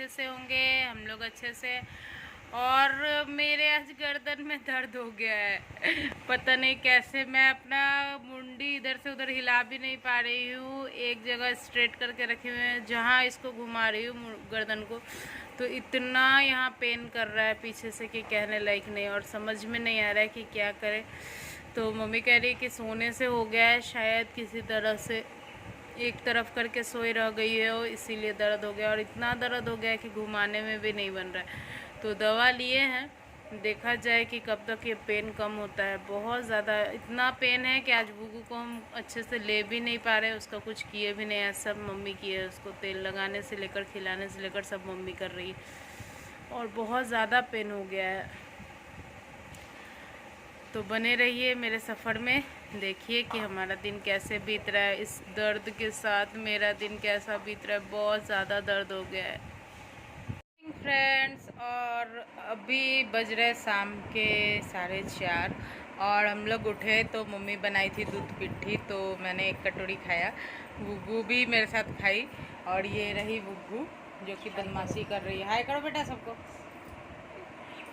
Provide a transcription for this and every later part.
अच्छे से होंगे, हम लोग अच्छे से। और मेरे आज गर्दन में दर्द हो गया है पता नहीं कैसे। मैं अपना मुंडी इधर से उधर हिला भी नहीं पा रही हूँ, एक जगह स्ट्रेट करके रखे हुए हैं। जहाँ इसको घुमा रही हूँ गर्दन को, तो इतना यहाँ पेन कर रहा है पीछे से कि कहने लायक नहीं। और समझ में नहीं आ रहा है कि क्या करे। तो मम्मी कह रही है कि सोने से हो गया है शायद, किसी तरह से एक तरफ करके सोई रह गई है वो, इसीलिए दर्द हो गया। और इतना दर्द हो गया है कि घुमाने में भी नहीं बन रहा है। तो दवा लिए हैं, देखा जाए कि कब तक ये पेन कम होता है। बहुत ज़्यादा इतना पेन है कि आज बुगू को हम अच्छे से ले भी नहीं पा रहे, उसका कुछ किए भी नहीं है। सब मम्मी की है, उसको तेल लगाने से लेकर खिलाने से लेकर सब मम्मी कर रही है। और बहुत ज़्यादा पेन हो गया है। तो बने रहिए मेरे सफ़र में, देखिए कि हमारा दिन कैसे बीत रहा है। इस दर्द के साथ मेरा दिन कैसा बीत रहा है, बहुत ज़्यादा दर्द हो गया है फ्रेंड्स। और अभी बज रहे शाम के 4:30 और हम लोग उठे तो मम्मी बनाई थी दूध पिट्ठी, तो मैंने एक कटोरी खाया। गुग्गू भी मेरे साथ खाई। और ये रही गुग्गू जो कि बदमाशी कर रही है। हाय करो बेटा सबको।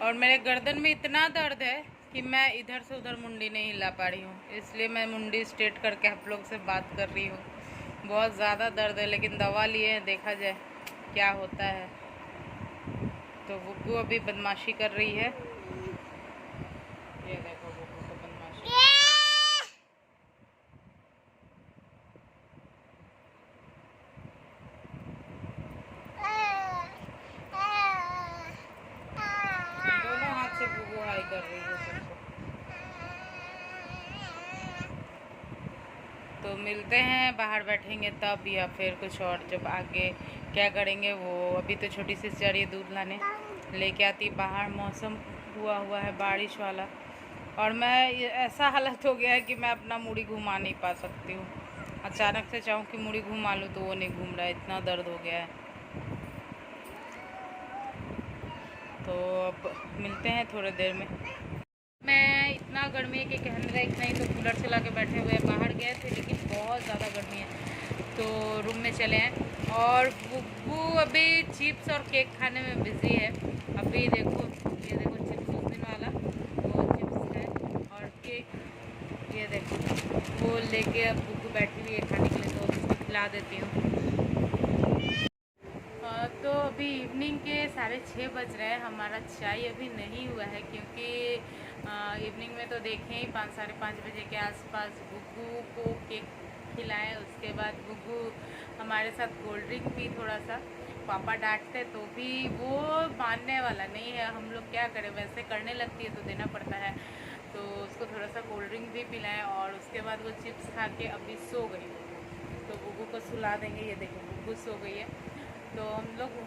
और मेरे गर्दन में इतना दर्द है कि मैं इधर से उधर मुंडी नहीं हिला पा रही हूँ, इसलिए मैं मुंडी स्ट्रेट करके आप लोग से बात कर रही हूँ। बहुत ज़्यादा दर्द है, लेकिन दवा लिए हैं, देखा जाए क्या होता है। तो गुग्गू अभी बदमाशी कर रही है, ये देखो गुग्गू को बदमाशी। दोनों हाथ से गुग्गू हाई कर रही है सबको। तो मिलते हैं बाहर बैठेंगे तब, या फिर कुछ और जब आगे क्या करेंगे वो। अभी तो छोटी सी जा रही है दूध लाने, लेके आती। बाहर मौसम हुआ है बारिश वाला, और मैं ऐसा हालत हो गया है कि मैं अपना मुड़ी घुमा नहीं पा सकती हूँ। अचानक से चाहूँ कि मुड़ी घुमा लूँ तो वो नहीं घूम रहा है, इतना दर्द हो गया है। तो अब मिलते हैं थोड़ी देर में। मैं इतना गर्मी है कि कहने लायक नहीं, तो कूलर चला के बैठे हुए बाहर गए थे, लेकिन बहुत ज़्यादा गर्मी है तो रूम में चले हैं। और बुब्बू अभी चिप्स और केक खाने में बिज़ी है। अभी देखो, ये देखो चिप्स उस दिन वाला वो चिप्स है, और केक ये देखो वो लेके अब बुब्बू बैठी हुई है खाने के लिए, तो उसको खिला देती हूँ। तो अभी इवनिंग के 6:30 बज रहे हैं। हमारा चाय अभी नहीं हुआ है, क्योंकि इवनिंग में तो देखें ही 5-5:30 बजे के आसपास गुग्गू को केक खिलाएं। उसके बाद गुग्गू हमारे साथ कोल्ड ड्रिंक पी थोड़ा सा। पापा डांटते तो भी वो मानने वाला नहीं है। हम लोग क्या करें, वैसे करने लगती है तो देना पड़ता है। तो उसको थोड़ा सा कोल्ड ड्रिंक भी पिलाएं। और उसके बाद वो चिप्स खा के अभी सो गई, तो गुग्गू को सुला देंगे। ये देखो गुग्गू सो गई है। तो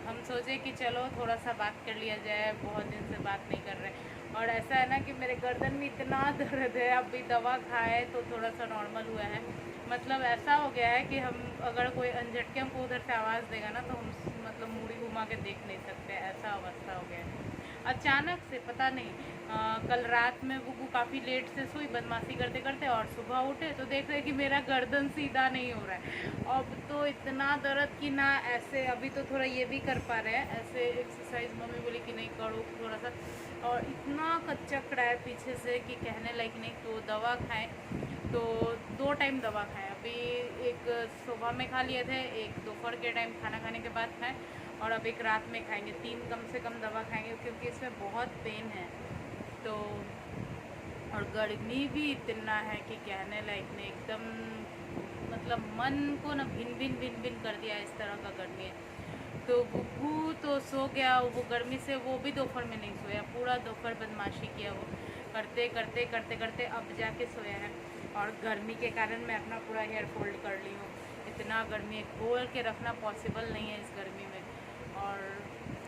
हम सोचे कि चलो थोड़ा सा बात कर लिया जाए, बहुत दिन से बात नहीं कर रहे। और ऐसा है ना कि मेरे गर्दन में इतना दर्द है, अभी दवा खाए तो थोड़ा सा नॉर्मल हुआ है। मतलब ऐसा हो गया है कि हम अगर कोई अनझटके हमको उधर से आवाज़ देगा ना, तो हम मतलब मुड़ी घुमा के देख नहीं सकते, ऐसा अवस्था हो गया है अचानक से। पता नहीं कल रात में वो काफ़ी लेट से सोई बदमाशी करते करते, और सुबह उठे तो देख रहे कि मेरा गर्दन सीधा नहीं हो रहा है। अब तो इतना दर्द कि ना ऐसे, अभी तो थोड़ा ये भी कर पा रहे हैं ऐसे एक्सरसाइज, मम्मी बोली कि नहीं करो थोड़ा सा। और इतना कच्चा कड़ा है पीछे से कि कहने लायक नहीं। तो दवा खाएं, तो 2 टाइम दवा खाएं। अभी एक सुबह में खा लिए थे, एक दोपहर के टाइम खाना खाने के बाद खाएं, और अब एक रात में खाएंगे। 3 कम से कम दवा खाएंगे, क्योंकि इसमें बहुत पेन है। तो और गर्मी भी इतना है कि कहने लायक नहीं, एकदम मतलब मन को ना भिन भिन भिन भिन कर दिया, इस तरह का गर्मी है। तो बुग्गू तो सो गया, वो गर्मी से वो भी दोपहर में नहीं सोया, पूरा दोपहर बदमाशी किया वो करते करते करते करते अब जाके सोया है। और गर्मी के कारण मैं अपना पूरा हेयर फोल्ड कर ली हूँ। इतना गर्मी है, खोल के रखना पॉसिबल नहीं है इस गर्मी में। और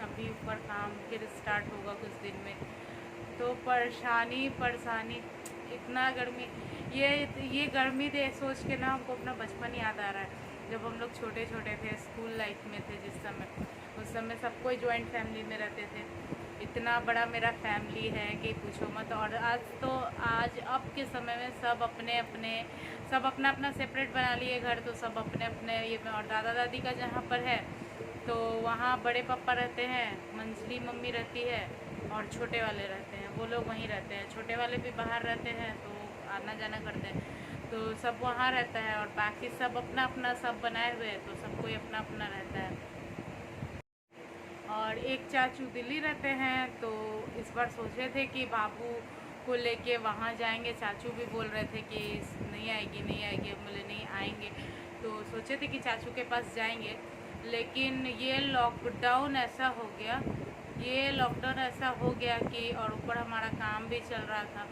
अभी ऊपर काम फिर स्टार्ट होगा कुछ दिन में, तो परेशानी इतना गर्मी। ये गर्मी दे सोच के ना हमको अपना बचपन याद आ रहा है, जब हम लोग छोटे छोटे थे, स्कूल लाइफ में थे जिस समय। उस समय सब कोई जॉइंट फैमिली में रहते थे। इतना बड़ा मेरा फैमिली है कि पूछो मत। और आज अब के समय में सब अपना अपना सेपरेट बना लिए घर, तो सब अपने अपने ये में। और दादा दादी का जहाँ पर है तो वहाँ बड़े पापा रहते हैं, मंजली मम्मी रहती है और छोटे वाले रहते हैं, वो लोग वहीं रहते हैं। छोटे वाले भी बाहर रहते हैं तो आना जाना करते हैं, तो सब वहाँ रहता है और बाकी सब अपना अपना सब बनाए हुए हैं, तो सब कोई अपना अपना रहता है। और एक चाचू दिल्ली रहते हैं, तो इस बार सोच रहे थे कि बाबू को लेके वहाँ जाएंगे। चाचू भी बोल रहे थे कि नहीं आएगी नहीं आएगी, हम बोले नहीं आएंगे। तो सोचे थे कि चाचू के पास जाएंगे, लेकिन ये लॉकडाउन ऐसा हो गया, कि और ऊपर हमारा काम भी चल रहा था,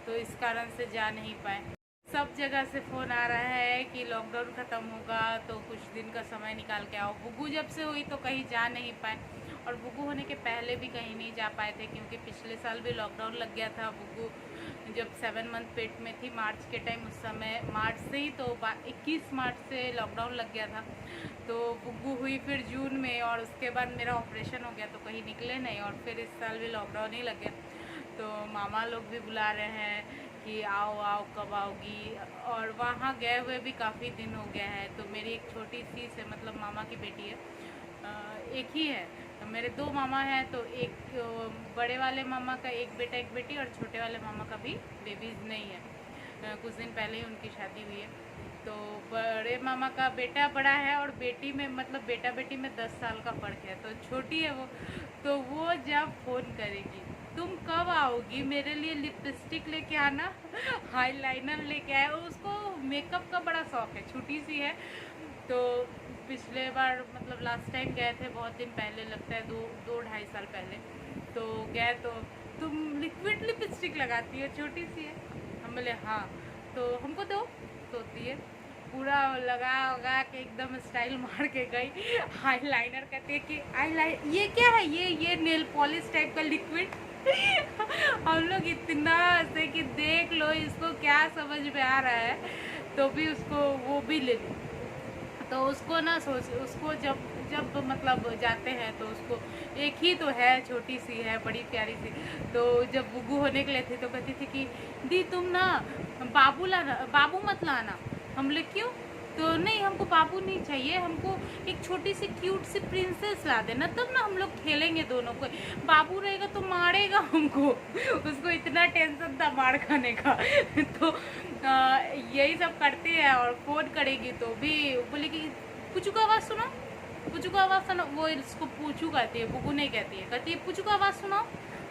तो इस कारण से जा नहीं पाए। सब जगह से फ़ोन आ रहा है कि लॉकडाउन ख़त्म होगा तो कुछ दिन का समय निकाल के आओ। बुग्गू जब से हुई तो कहीं जा नहीं पाए, और बुग्गू होने के पहले भी कहीं नहीं जा पाए थे, क्योंकि पिछले साल भी लॉकडाउन लग गया था। बुग्गू जब 7 मंथ पेट में थी, मार्च के टाइम, उस समय मार्च से ही तो 21 मार्च से लॉकडाउन लग गया था। तो बुग्गू हुई फिर जून में, और उसके बाद मेरा ऑपरेशन हो गया तो कहीं निकले नहीं, और फिर इस साल भी लॉकडाउन ही लग गया। तो मामा लोग भी बुला रहे हैं कि आओ आओ कब आओगी, और वहाँ गए हुए भी काफ़ी दिन हो गया है। तो मेरी एक छोटी सी से मतलब मामा की बेटी है, एक ही है। तो मेरे 2 मामा हैं, तो एक बड़े वाले मामा का एक बेटा एक बेटी, और छोटे वाले मामा का भी बेबीज नहीं है, कुछ दिन पहले ही उनकी शादी हुई है। तो बड़े मामा का बेटा बड़ा है, और बेटी में मतलब बेटा बेटी में 10 साल का फ़र्क है, तो छोटी है वो। तो वो जब फ़ोन करेगी, तुम कब आओगी, मेरे लिए लिपस्टिक लेके आना, हाईलाइनर लेके आए। उसको मेकअप का बड़ा शौक है, छोटी सी है। तो पिछले बार मतलब लास्ट टाइम गए थे बहुत दिन पहले, लगता है 2-2.5 साल पहले, तो गए तो तुम लिक्विड लिपस्टिक लगाती हो, छोटी सी है। हम बोले हाँ, तो हमको दो, तो दिए, पूरा लगा के एकदम स्टाइल मार के गई। हाईलाइनर कहती है कि आई ये क्या है, ये नेल पॉलिश टाइप का लिक्विड। हम लोग इतना से कि देख लो इसको क्या समझ में आ रहा है, तो भी उसको वो भी ले ली। तो उसको ना उसको जब मतलब जाते हैं तो उसको एक ही तो है, छोटी सी है, बड़ी प्यारी सी। तो जब बुग्गू होने के लिए थी तो कहती थी कि दी तुम ना बाबू मत लाना। हम लोग क्यों? तो नहीं, हमको बाबू नहीं चाहिए, हमको एक छोटी सी क्यूट सी प्रिंसेस ला देना, तब ना हम लोग खेलेंगे दोनों को। बाबू रहेगा तो मारेगा हमको। उसको इतना टेंशन था मार खाने का। तो यही सब करती है, और फ़ोन करेगी तो भी बोलेगी पूछू का आवाज़ सुनो, पूछू का आवाज़ सुनो। वो इसको पूछू कहती है, बुग्गू नहीं कहती है, कहती है पूछू का आवाज़ सुनो,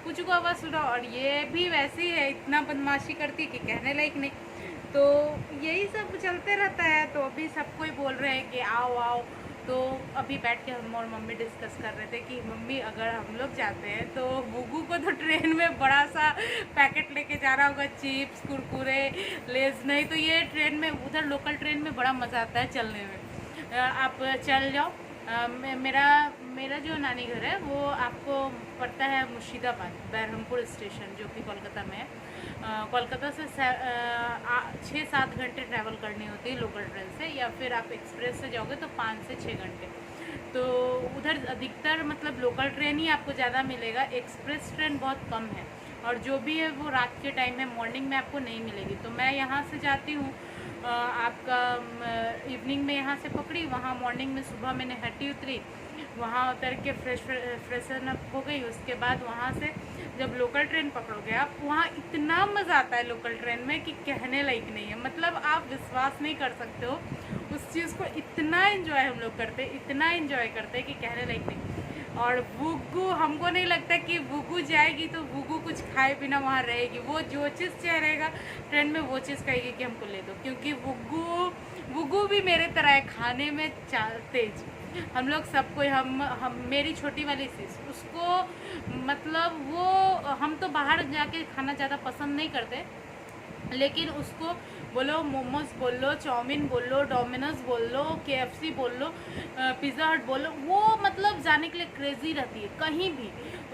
पूछू का आवाज़ सुनो। और ये भी वैसी है, इतना बदमाशी करती है कि कहने लायक नहीं। तो यही सब चलते रहता है। तो अभी सब कोई बोल रहे हैं कि आओ आओ। तो अभी बैठ के हम और मम्मी डिस्कस कर रहे थे कि मम्मी अगर हम लोग जाते हैं तो बुग्गू को तो ट्रेन में बड़ा सा पैकेट लेके जाना होगा, चिप्स कुरकुरे लेज, नहीं तो ये ट्रेन में, उधर लोकल ट्रेन में बड़ा मज़ा आता है चलने में। आप चल जाओ। मेरा जो नानी घर है वो आपको पड़ता है मुर्शिदाबाद, बैरहमपुर स्टेशन, जो कि कोलकाता में है। कोलकाता से 6-7 घंटे ट्रैवल करनी होती है लोकल ट्रेन से, या फिर आप एक्सप्रेस से जाओगे तो 5 से 6 घंटे। तो उधर अधिकतर मतलब लोकल ट्रेन ही आपको ज़्यादा मिलेगा, एक्सप्रेस ट्रेन बहुत कम है, और जो भी है वो रात के टाइम में, मॉर्निंग में आपको नहीं मिलेगी। तो मैं यहाँ से जाती हूँ, आपका इवनिंग में यहाँ से पकड़ी, वहाँ मॉर्निंग में सुबह मैंने हट्टी उतरी, वहाँ उतर के फ्रेशन अप हो गई। उसके बाद वहाँ से जब लोकल ट्रेन पकड़ोगे आप, वहाँ इतना मज़ा आता है लोकल ट्रेन में कि कहने लायक नहीं है। मतलब आप विश्वास नहीं कर सकते हो, उस चीज़ को इतना एंजॉय हम लोग करते, इतना एंजॉय करते कि कहने लायक नहीं। और बुग्गू, हमको नहीं लगता कि बुग्गू जाएगी तो बुग्गू कुछ खाए बिना वहाँ रहेगी। वो जो चीज़ चाहेगा ट्रेन में वो चीज़ कहेगी कि हमको ले दो, क्योंकि बुग्गू भी मेरे तरह है, खाने में तेज। हम लोग सब कोई, हम मेरी छोटी वाली sis, उसको मतलब वो, हम तो बाहर जाके खाना ज़्यादा पसंद नहीं करते, लेकिन उसको बोलो मोमोज बोल लो, चाउमीन बोल लो, डोमिनोज बोल लो, KFC बोल लो, पिज़्ज़ा हट बोल लो, वो मतलब जाने के लिए क्रेज़ी रहती है कहीं भी।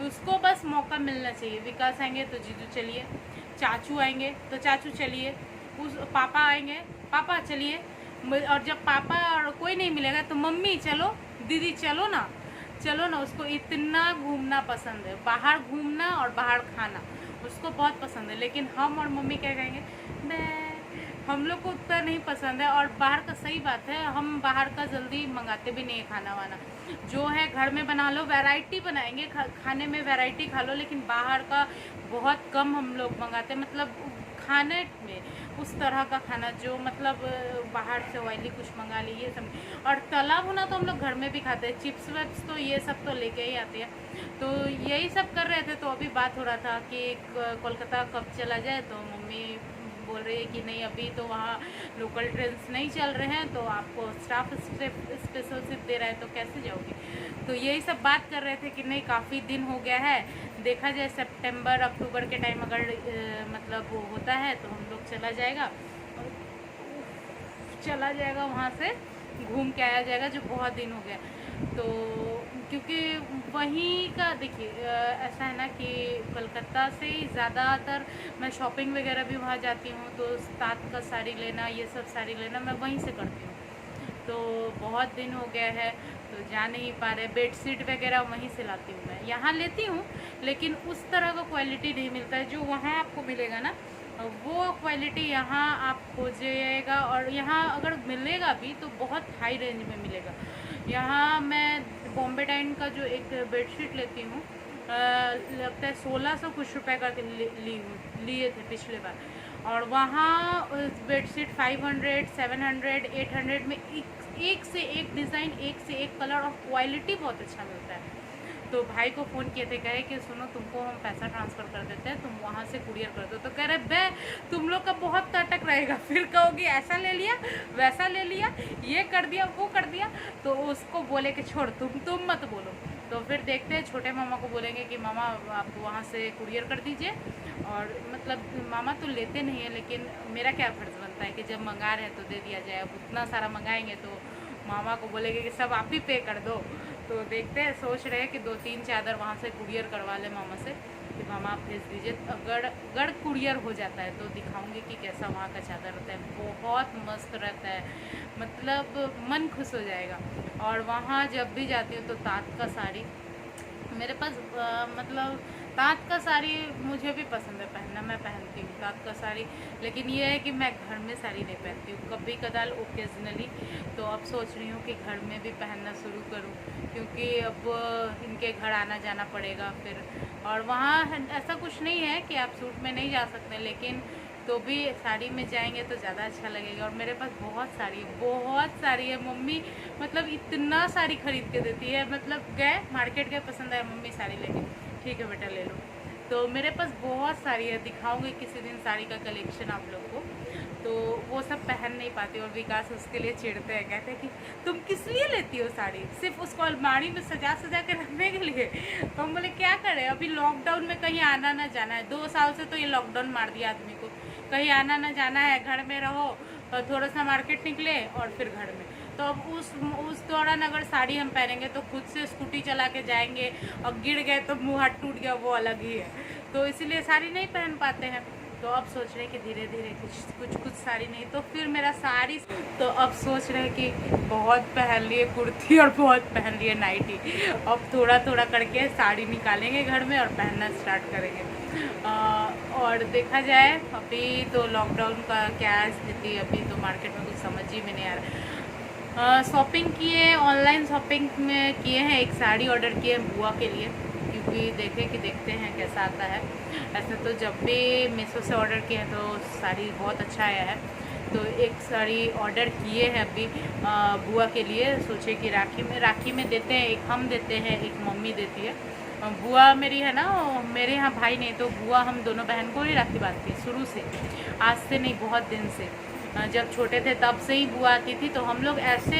उसको बस मौका मिलना चाहिए। विकास आएंगे तो जीजू चलिए, चाचू आएंगे तो चाचू चलिए, उस पापा आएंगे पापा चलिए, और जब पापा और कोई नहीं मिलेगा तो मम्मी चलो, दीदी चलो ना। उसको इतना घूमना पसंद है, बाहर घूमना और बाहर खाना उसको बहुत पसंद है। लेकिन हम और मम्मी क्या कहेंगे, हम लोग को उतना नहीं पसंद है। और बाहर का, सही बात है, हम बाहर का जल्दी मंगाते भी नहीं है खाना वाना। जो है घर में बना लो, वैरायटी बनाएंगे, खाने में वैरायटी खा लो, लेकिन बाहर का बहुत कम हम लोग मंगाते हैं। मतलब खाने में उस तरह का खाना जो मतलब बाहर से ऑयली कुछ मंगा ली, ये सब। और तला भुना तो हम लोग घर में भी खाते हैं, चिप्स वेप्स तो ये सब तो लेके ही आते हैं। तो यही सब कर रहे थे। तो अभी बात हो रहा था कि कोलकाता कब चला जाए, तो मम्मी बोल रही है कि नहीं, अभी तो वहाँ लोकल ट्रेन्स नहीं चल रहे हैं, तो आपको स्टाफ स्पेशल सिर्फ दे रहा है, तो कैसे जाओगे। तो यही सब बात कर रहे थे कि नहीं, काफ़ी दिन हो गया है, देखा जाए सितंबर अक्टूबर के टाइम अगर मतलब वो होता है तो हम लोग चला जाएगा वहाँ से घूम के आया जाएगा, जो बहुत दिन हो गया। तो क्योंकि वहीं का देखिए ऐसा है ना कि कलकत्ता से ही ज़्यादातर मैं शॉपिंग वगैरह भी वहाँ जाती हूँ, तो तात का साड़ी लेना, ये सब साड़ी लेना मैं वहीं से करती हूँ। तो बहुत दिन हो गया है तो जा नहीं पा रहे। बेडशीट वगैरह वहीं से लाती हूँ मैं, यहाँ लेती हूँ लेकिन उस तरह का क्वालिटी नहीं मिलता है जो वहाँ आपको मिलेगा ना, वो क्वालिटी यहाँ आप खोजिएगा। और यहाँ अगर मिलेगा भी तो बहुत हाई रेंज में मिलेगा। यहाँ मैं बॉम्बे डाइन का जो एक बेडशीट लेती हूँ, लगता है 1600 कुछ रुपए का लिए थे पिछले बार। और वहाँ बेडशीट 500, 700, 800 में एक से एक डिज़ाइन, एक से एक कलर और क्वालिटी बहुत अच्छा मिलता है। तो भाई को फ़ोन किए थे, कहे कि सुनो तुमको हम पैसा ट्रांसफ़र कर देते हैं, तुम वहाँ से कुरियर कर दो। तो कह रहे बे तुम लोग का बहुत नाटक रहेगा, फिर कहोगी ऐसा ले लिया, वैसा ले लिया, ये कर दिया, वो कर दिया। तो उसको बोले कि छोड़, तुम मत बोलो। तो फिर देखते हैं, छोटे मामा को बोलेंगे कि मामा आप वहाँ से कुरियर कर दीजिए। और मतलब मामा तो लेते नहीं है, लेकिन मेरा क्या फ़र्ज़ बनता है कि जब मंगा रहे हैं तो दे दिया जाए। अब उतना सारा मंगाएंगे तो मामा को बोलेंगे कि सब आप ही पे कर दो। तो देखते हैं, सोच रहे हैं कि 2-3 चादर वहाँ से कुरियर करवा लें मामा से कि मामा आप भेज दीजिए। अगर कुरियर हो जाता है तो दिखाऊंगी कि कैसा वहाँ का चादर रहता है। बहुत मस्त रहता है, मतलब मन खुश हो जाएगा। और वहाँ जब भी जाती हूँ तो तात का साड़ी मेरे पास मतलब तात का साड़ी मुझे भी पसंद है पहनना, मैं पहनती हूँ तात का साड़ी। लेकिन ये है कि मैं घर में साड़ी नहीं पहनती हूँ, कभी कदाल ओकेजनली। तो अब सोच रही हूँ कि घर में भी पहनना शुरू करूँ, क्योंकि अब इनके घर आना जाना पड़ेगा फिर। और वहाँ ऐसा कुछ नहीं है कि आप सूट में नहीं जा सकते, लेकिन तो भी साड़ी में जाएंगे तो ज़्यादा अच्छा लगेगा। और मेरे पास बहुत सारी है। मम्मी मतलब इतना साड़ी खरीद के देती है, मतलब गए मार्केट गए, पसंद आया, मम्मी साड़ी लेके, ठीक है बेटा ले लो। तो मेरे पास बहुत सारी है, दिखाऊंगी किसी दिन साड़ी का कलेक्शन आप लोग को। तो वो सब पहन नहीं पाती और विकास उसके लिए चिढ़ते हैं, कहते हैं कि तुम किस लिए लेती हो साड़ी, सिर्फ उसको अलमारी में सजा के रखने के लिए। तो हम बोले क्या करें, अभी लॉकडाउन में कहीं आना ना जाना है, 2 साल से तो ये लॉकडाउन मार दिया आदमी को, कहीं आना ना जाना है, घर में रहो, थोड़ा सा मार्केट निकले और फिर घर में। तो अब उस दौरान अगर साड़ी हम पहनेंगे तो खुद से स्कूटी चला के जाएंगे और गिर गए तो मुँह हाथ टूट गया, वो अलग ही है। तो इसीलिए साड़ी नहीं पहन पाते हैं। तो अब सोच रहे हैं कि धीरे धीरे कुछ साड़ी नहीं तो फिर मेरा साड़ी। तो अब सोच रहे हैं कि बहुत पहन लिए कुर्ती और बहुत पहन लिए नाइटी, अब थोड़ा थोड़ा करके साड़ी निकालेंगे घर में और पहनना स्टार्ट करेंगे। और देखा जाए अभी तो लॉकडाउन का क्या स्थिति, अभी तो मार्केट में कुछ समझ ही में नहीं आ रहा। शॉपिंग किए, ऑनलाइन शॉपिंग में किए हैं, एक साड़ी ऑर्डर किए हैं बुआ के लिए, क्योंकि देखते हैं कैसा आता है। ऐसे तो जब भी मीशो से ऑर्डर किए हैं तो साड़ी बहुत अच्छा आया है। तो एक साड़ी ऑर्डर किए हैं अभी बुआ के लिए, सोचे कि राखी में देते हैं, एक हम देते हैं, एक मम्मी देती है। बुआ मेरी है ना, मेरे यहाँ भाई नहीं, तो बुआ हम दोनों बहन को ही राखी बांधती है शुरू से, आज से नहीं बहुत दिन से। जब छोटे थे तब से ही बुआ आती थी। तो हम लोग ऐसे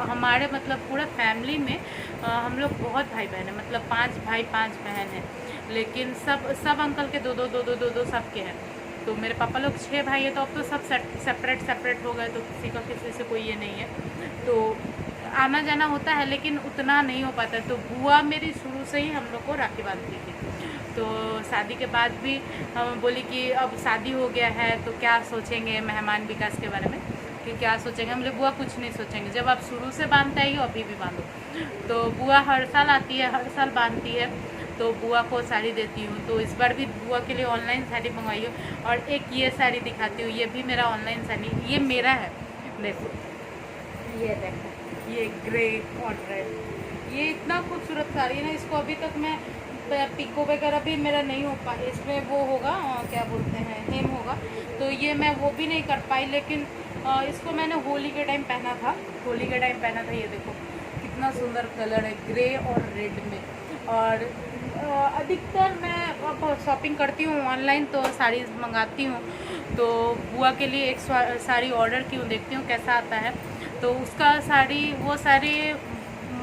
हमारे मतलब पूरा फैमिली में हम लोग बहुत भाई बहन हैं, मतलब 5 भाई 5 बहन हैं, लेकिन सब अंकल के दो सबके हैं। तो मेरे पापा लोग 6 भाई है, तो अब तो सब सेपरेट हो गए, तो किसी से कोई ये नहीं है। तो आना जाना होता है लेकिन उतना नहीं हो पाता है। तो बुआ मेरी शुरू से ही हम लोग को राखी बांधती थी। तो शादी के बाद भी हम बोली कि अब शादी हो गया है तो क्या सोचेंगे मेहमान विकास के बारे में, कि क्या सोचेंगे। हम लोग बुआ कुछ नहीं सोचेंगे, जब आप शुरू से बांधते आई हो अभी भी बांधो। तो बुआ हर साल आती है, हर साल बांधती है। तो बुआ को साड़ी देती हूँ। तो इस बार भी बुआ के लिए ऑनलाइन साड़ी मंगवाई हूँ। और एक ये साड़ी दिखाती हूँ, ये भी मेरा ऑनलाइन साड़ी, ये मेरा है। देखो ये देखो, ये ग्रे और रेड, ये इतना खूबसूरत साड़ी है ना। इसको अभी तक मैं पिको वगैरह भी मेरा नहीं हो पाया, इसमें वो होगा क्या बोलते हैं, हेम होगा, तो ये मैं वो भी नहीं कर पाई। लेकिन इसको मैंने होली के टाइम पहना था, होली के टाइम पहना था। ये देखो कितना सुंदर कलर है, ग्रे और रेड में। और अधिकतर मैं अब शॉपिंग करती हूँ ऑनलाइन, तो साड़ी मंगाती हूँ। तो बुआ के लिए एक साड़ी ऑर्डर की हूँ, देखती हूँ कैसा आता है। तो उसका साड़ी, वो साड़ी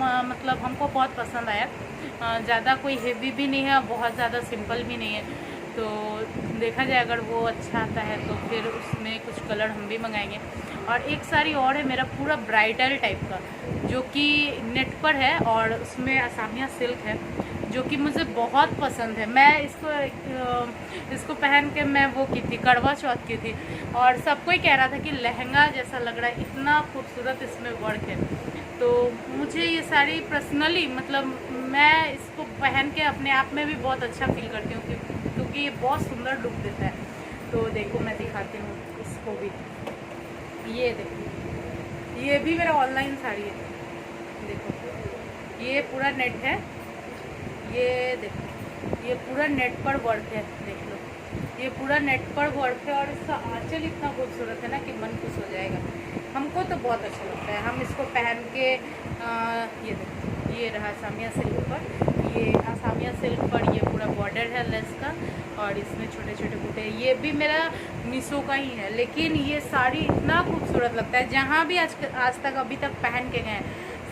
मतलब हमको बहुत पसंद आया। ज़्यादा कोई हेवी भी नहीं है, बहुत ज़्यादा सिंपल भी नहीं है। तो देखा जाए, अगर वो अच्छा आता है तो फिर उसमें कुछ कलर हम भी मंगाएंगे। और एक साड़ी और है मेरा, पूरा ब्राइडल टाइप का, जो कि नेट पर है और उसमें असामिया सिल्क है, जो कि मुझे बहुत पसंद है। मैं इसको पहन के मैं वो की थी, करवा चौथ की थी, और सब कोई कह रहा था कि लहंगा जैसा लग रहा है, इतना खूबसूरत इसमें वर्क है। तो मुझे ये साड़ी पर्सनली, मतलब मैं इसको पहन के अपने आप में भी बहुत अच्छा फील करती हूँ, क्योंकि ये बहुत सुंदर लुक देता है। तो देखो मैं दिखाती हूँ इसको भी, ये देखो, ये भी मेरा ऑनलाइन साड़ी है। देखो ये पूरा नेट है, ये देखो ये पूरा नेट पर वर्क है, देख लो ये पूरा नेट पर वर्क है। और इसका आंचल इतना खूबसूरत है ना कि मन खुश हो जाएगा। हमको तो बहुत अच्छा लगता है, हम इसको पहन के ये देखो, ये रहा असामिया सिल्क पर, ये असामिया सिल्क पर ये पूरा बॉर्डर है लेस का, और इसमें छोटे छोटे बूटे। ये भी मेरा मीशो का ही है, लेकिन ये साड़ी इतना खूबसूरत लगता है। जहाँ भी आज तक अभी तक पहन के गए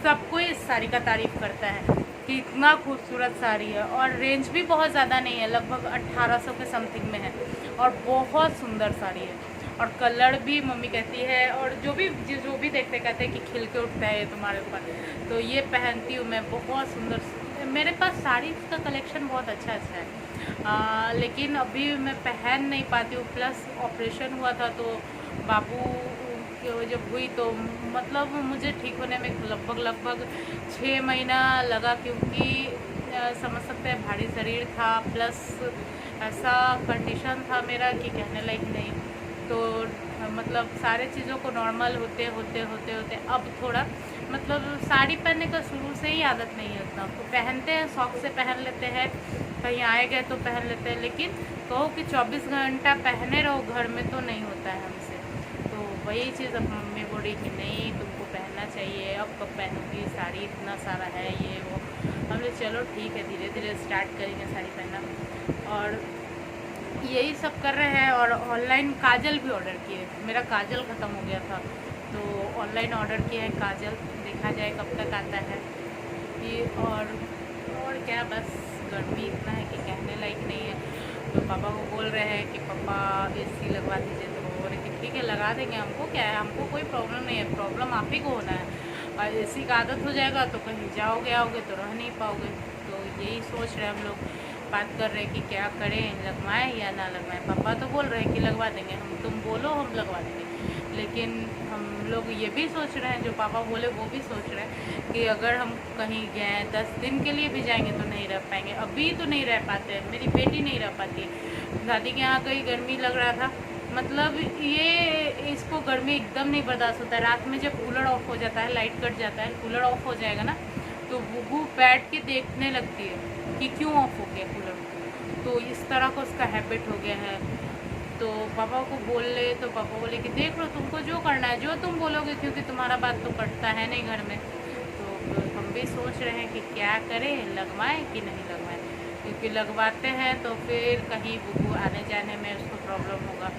सबको इस साड़ी का तारीफ़ करता है कि इतना खूबसूरत साड़ी है। और रेंज भी बहुत ज़्यादा नहीं है, लगभग 1800 के समथिंग में है, और बहुत सुंदर साड़ी है। और कलर भी मम्मी कहती है, और जो भी देखते कहते हैं कि खिल के उठता है ये तुम्हारे ऊपर। तो ये पहनती हूँ मैं, बहुत सुंदर। मेरे पास साड़ी का कलेक्शन बहुत अच्छा है, लेकिन अभी मैं पहन नहीं पाती हूँ। प्लस ऑपरेशन हुआ था, तो बाबू जब हुई तो मतलब मुझे ठीक होने में लगभग 6 महीना लगा, क्योंकि समझ सकते हैं भारी शरीर था, प्लस ऐसा कंडीशन था मेरा कि कहने लायक नहीं। तो मतलब सारे चीज़ों को नॉर्मल होते होते होते होते अब थोड़ा मतलब साड़ी पहनने का शुरू से ही आदत नहीं है उतना, तो पहनते हैं, शौक से पहन लेते हैं, कहीं आए गए तो पहन लेते हैं। लेकिन कहो कि 24 घंटा पहने रहो घर में तो नहीं होता है हमसे। तो वही चीज़ अब मम्मी बोली कि नहीं तुमको पहनना चाहिए, अब कब पहनूंगी साड़ी, इतना सारा है ये वो। हमने चलो ठीक है, धीरे धीरे स्टार्ट करेंगे साड़ी पहनना। और यही सब कर रहे हैं। और ऑनलाइन काजल भी ऑर्डर किए, मेरा काजल ख़त्म हो गया था, तो ऑनलाइन ऑर्डर किया है काजल, देखा जाए कब तक आता है ये। और क्या, बस गर्मी इतना है कि कहने लायक नहीं है। तो पापा को बोल रहे हैं कि पापा एसी लगवा दीजिए, तो बोल रहे कि ठीक है लगा देंगे, हमको क्या है, हमको कोई प्रॉब्लम नहीं है, प्रॉब्लम आप ही को होना है। और एसी का आदत हो जाएगा तो कहीं जाओगे आओगे तो रह नहीं पाओगे। तो यही सोच रहे हम लोग, बात कर रहे हैं कि क्या करें, लगवाएं या ना लगवाएं। पापा तो बोल रहे हैं कि लगवा देंगे, हम तुम बोलो हम लगवा देंगे। लेकिन हम लोग ये भी सोच रहे हैं, जो पापा बोले वो भी सोच रहे हैं कि अगर हम कहीं गए 10 दिन के लिए भी जाएंगे तो नहीं रह पाएंगे। अभी तो नहीं रह पाते हैं, मेरी बेटी नहीं रह पाती है। दादी के यहाँ गई, गर्मी लग रहा था, मतलब ये इसको गर्मी एकदम नहीं बर्दाश्त होता है। रात में जब कूलर ऑफ हो जाता है, लाइट कट जाता है, कूलर ऑफ हो जाएगा ना, तो वो बैठ के देखने लगती है कि क्यों ऑफ हो गया कूलर। तो इस तरह का उसका हैबिट हो गया है। तो पापा को बोल ले तो पापा बोले कि देख लो तुमको जो करना है, जो तुम बोलोगे, क्योंकि तुम्हारा बात तो कटता है नहीं घर में। तो हम भी सोच रहे हैं कि क्या करें, लगवाएं कि नहीं लगवाएं, क्योंकि लगवाते हैं तो फिर कहीं बुबू आने जाने में उसको प्रॉब्लम होगा,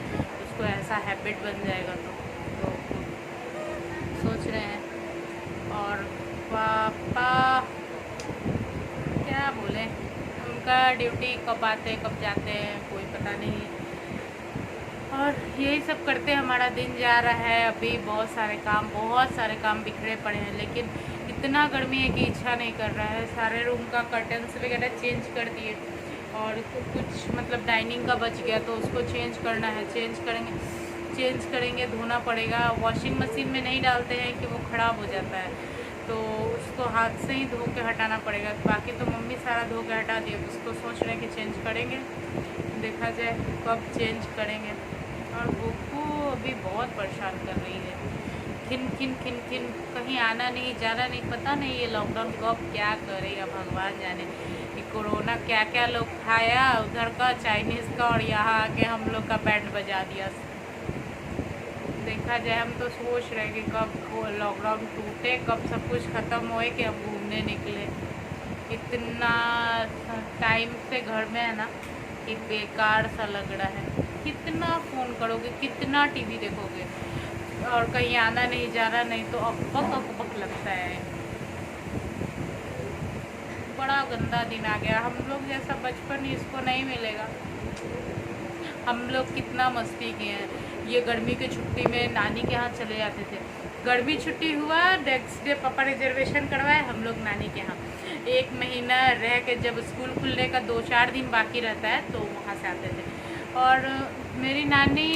उसको ऐसा हैबिट बन जाएगा। तो सोच रहे हैं। और पापा क्या बोले, उनका ड्यूटी कब आते कब जाते हैं कोई पता नहीं। और यही सब करते हमारा दिन जा रहा है। अभी बहुत सारे काम बिखरे पड़े हैं, लेकिन इतना गर्मी है कि इच्छा नहीं कर रहा है। सारे रूम का कर्टन्स वगैरह चेंज कर दिए, और कुछ मतलब डाइनिंग का बच गया तो उसको चेंज करना है, चेंज करेंगे, धोना पड़ेगा। वॉशिंग मशीन में नहीं डालते हैं कि वो ख़राब हो जाता है, तो उसको हाथ से ही धो के हटाना पड़ेगा। बाकी तो मम्मी सारा धो के हटा दिए, उसको सोच रहे हैं कि चेंज करेंगे, देखा जाए कब चेंज करेंगे। और बुक्कू अभी बहुत परेशान कर रही है, खिन खिन खिन खिन, कहीं आना नहीं जाना नहीं, पता नहीं ये लॉकडाउन कब क्या करेगा भगवान जाने। कि कोरोना क्या क्या लोग खाया उधर का चाइनीज़ का, और यहाँ आके हम लोग का बैंड बजा दिया। देखा जाए, हम तो सोच रहे हैं कि कब वो लॉकडाउन टूटे, कब सब कुछ ख़त्म होए कि हम घूमने निकले। इतना टाइम से घर में है ना कि बेकार सा लग रहा है। कितना फ़ोन करोगे, कितना टीवी देखोगे, और कहीं आना नहीं जाना नहीं, तो अकबक अकबक लगता है। बड़ा गंदा दिन आ गया। हम लोग जैसा बचपन इसको नहीं मिलेगा। हम लोग कितना मस्ती किए हैं। ये गर्मी की छुट्टी में नानी के यहाँ चले जाते थे। गर्मी छुट्टी हुआ, नेक्स्ट डे पापा रिजर्वेशन करवाए, हम लोग नानी के यहाँ 1 महीना रह के, जब स्कूल खुलने का 2-4 दिन बाकी रहता है तो वहाँ से आते थे। और मेरी नानी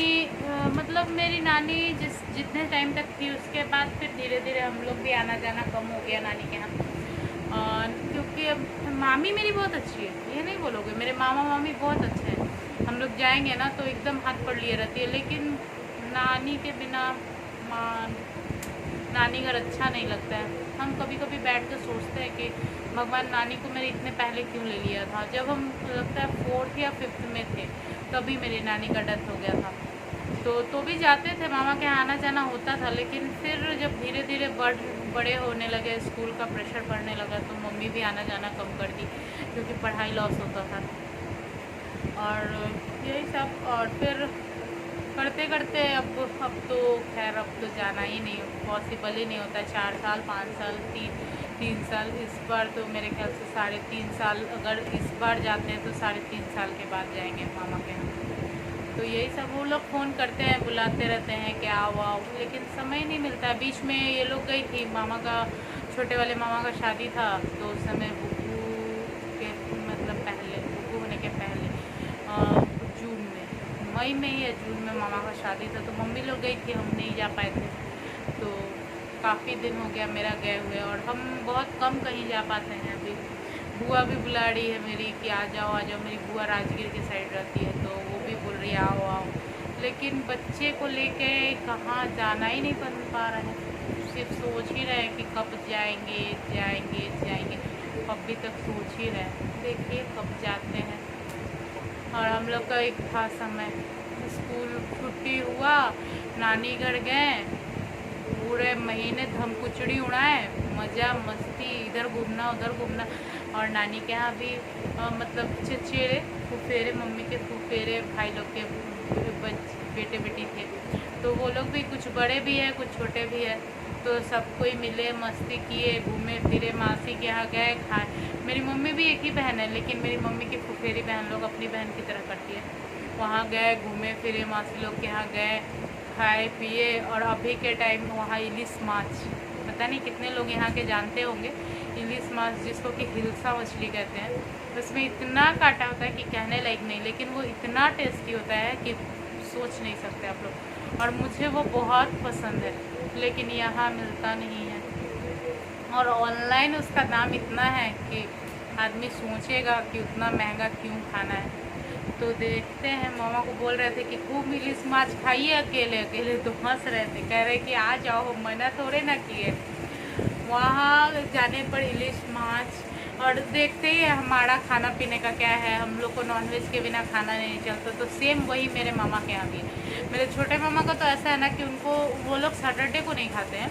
मतलब मेरी नानी जितने टाइम तक थी, उसके बाद फिर धीरे धीरे हम लोग भी आना जाना कम हो गया नानी के यहाँ। क्योंकि अब मामी मेरी बहुत अच्छी है, ये नहीं बोलोगे, मेरे मामा मामी बहुत अच्छे हैं। हम लोग जाएंगे ना तो एकदम हाथ पकड़ लिए रहती है। लेकिन नानी के बिना नानी घर अच्छा नहीं लगता है। हम कभी कभी बैठ कर सोचते हैं कि भगवान नानी को मेरे इतने पहले क्यों ले लिया था। जब हम लगता है 4th या 5th में थे तभी मेरी नानी का डेथ हो गया था। तो भी जाते थे, मामा के आना जाना होता था। लेकिन फिर जब धीरे धीरे बड़े होने लगे, स्कूल का प्रेशर बढ़ने लगा, तो मम्मी भी आना जाना कम कर दी, क्योंकि पढ़ाई लॉस होता था और यही सब। और फिर करते करते अब तो खैर अब तो जाना ही नहीं, पॉसिबल ही नहीं होता। 4 साल 5 साल 3 साल, इस बार तो मेरे ख्याल से 3.5 साल, अगर इस बार जाते हैं तो 3.5 साल के बाद जाएंगे मामा के यहाँ। तो यही सब, वो लोग फ़ोन करते हैं, बुलाते रहते हैं कि आओ आओ, लेकिन समय नहीं मिलता है। बीच में ये लोग गई थी, मामा का छोटे वाले मामा का शादी था, तो उस समय बुक्कू के मतलब पहले, बुक्कू होने के पहले जून में, मई में या जून में मामा का शादी था, तो मम्मी लोग गई थी, हम नहीं जा पाए थे। तो काफ़ी दिन हो गया मेरा गए हुए, और हम बहुत कम कहीं जा पाते हैं अभी। बुआ भी बुला रही है मेरी कि आ जाओ। मेरी बुआ राजगीर की साइड रहती है, तो वो भी बोल रही है आओ आओ, लेकिन बच्चे को लेके कहाँ जाना ही नहीं बन पा रहा है। सिर्फ सोच ही रहे हैं कि कब जाएंगे जाएंगे जाएंगे, अभी तक सोच ही रहे हैं, देखिए कब जाते हैं। और हम लोग का एक था समय, स्कूल छुट्टी हुआ, नानी घर गए, पूरे महीने धमकुचड़ी उड़ाए, मज़ा मस्ती, इधर घूमना उधर घूमना। और नानी के यहाँ भी मतलब चचेरे फुफेरे, मम्मी के फुफेरे भाई लोग के बेटे बेटी थे, तो वो लोग भी कुछ बड़े भी है कुछ छोटे भी है, तो सब कोई मिले, मस्ती किए, घूमे फिरे, मासी के यहाँ गए, खाए। मेरी मम्मी भी एक ही बहन है, लेकिन मेरी मम्मी की फुफेरी बहन लोग अपनी बहन की तरह करती है। वहाँ गए, घूमे फिरे, मासी लोग के यहाँ गए, खाए पिए। और अभी के टाइम वहाँ इलिस माछ, पता नहीं कितने लोग यहाँ के जानते होंगे, इलिस माछ जिसको कि हिल्सा मछली कहते हैं, उसमें इतना काटा होता है कि कहने लायक नहीं, लेकिन वो इतना टेस्टी होता है कि सोच नहीं सकते आप लोग। और मुझे वो बहुत पसंद है, लेकिन यहाँ मिलता नहीं है। और ऑनलाइन उसका दाम इतना है कि आदमी सोचेगा कि उतना महंगा क्यों खाना है। तो देखते हैं, मामा को बोल रहे थे कि खूब इलिस माछ खाइए अकेले अकेले, तो हंस रहे थे, कह रहे कि आ जाओ, मना थोड़े ना किए। वहाँ जाने पर इलिस माछ, और देखते ही हमारा खाना पीने का क्या है, हम लोग को नॉनवेज के बिना खाना नहीं चलता। तो सेम वही मेरे मामा के यहाँ भी है। मेरे छोटे मामा का तो ऐसा है ना कि उनको, वो लोग सैटरडे को नहीं खाते हैं,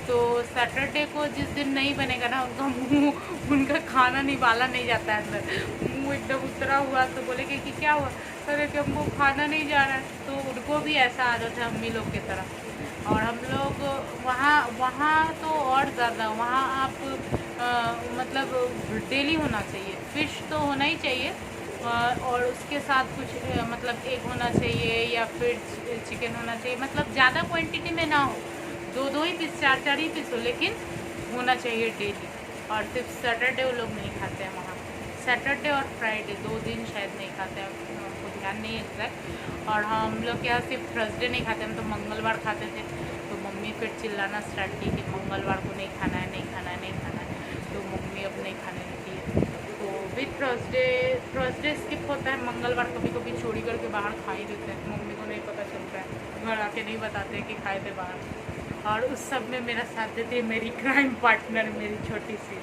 तो सैटरडे को जिस दिन नहीं बनेगा ना, उनका मुँह, उनका खाना निवाला नहीं जाता है अंदर, मुँह एकदम उतरा हुआ। तो बोले कि क्या हुआ, अरे कि हमको खाना नहीं जा रहा है। तो उनको भी ऐसा आदत है अम्मी लोग की तरह। और हम लोग वहाँ तो और ज़्यादा, वहाँ आप मतलब डेली होना चाहिए, फ़िश तो होना ही चाहिए, और उसके साथ कुछ मतलब एग होना चाहिए, या फिर चिकन होना चाहिए, मतलब ज़्यादा क्वांटिटी में ना हो, 2-2 ही पीस 4-4 ही पीस हो, लेकिन होना चाहिए डेली। और सिर्फ सैटरडे वो लोग नहीं खाते हैं वहाँ, सैटरडे और फ्राइडे 2 दिन शायद नहीं खाते हैं, हमको ध्यान नहीं है एग्जैक्ट। और हम लोग यहाँ सिर्फ थर्सडे नहीं खाते, हम तो मंगलवार खाते थे। तो मम्मी मम्मी फिर चिल्लाना स्टार्ट की कि मंगलवार को नहीं खाना है, नहीं खाना है, नहीं खाना है। तो मम्मी अब नहीं खाने लगी है। तो विथ थर्सडे स्किप होता है, मंगलवार कभी कभी चोरी करके बाहर खा ही लेते हैं। मम्मी को नहीं पता चलता है, घर आके नहीं बताते कि खाए थे बाहर। और उस सब में मेरा साथ देती है मेरी क्राइम पार्टनर, मेरी छोटी सी।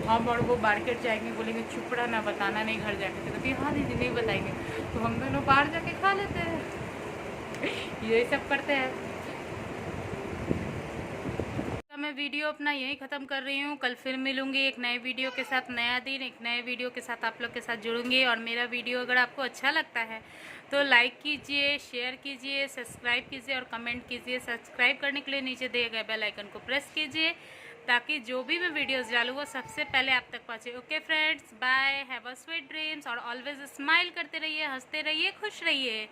हम और वो मार्केट जाएंगे, बोलेंगे चुप रहा, ना बताना नहीं घर जाके। तो कहती हाँ दीदी नहीं बताएंगे। तो हम दोनों बाहर जाके खा लेते हैं, यही सब करते हैं। तो मैं वीडियो अपना यही ख़त्म कर रही हूँ। कल फिर मिलूंगी एक नए वीडियो के साथ, नया दिन एक नए वीडियो के साथ आप लोग के साथ जुड़ूंगी। और मेरा वीडियो अगर आपको अच्छा लगता है तो लाइक कीजिए, शेयर कीजिए, सब्सक्राइब कीजिए और कमेंट कीजिए। सब्सक्राइब करने के लिए नीचे दिए गए बेल आइकन को प्रेस कीजिए, ताकि जो भी मैं वीडियोस डालूँ वो सबसे पहले आप तक पहुँचे। Okay friends, bye, have a sweet dreams और ऑलवेज स्माइल करते रहिए, हंसते रहिए, खुश रहिए।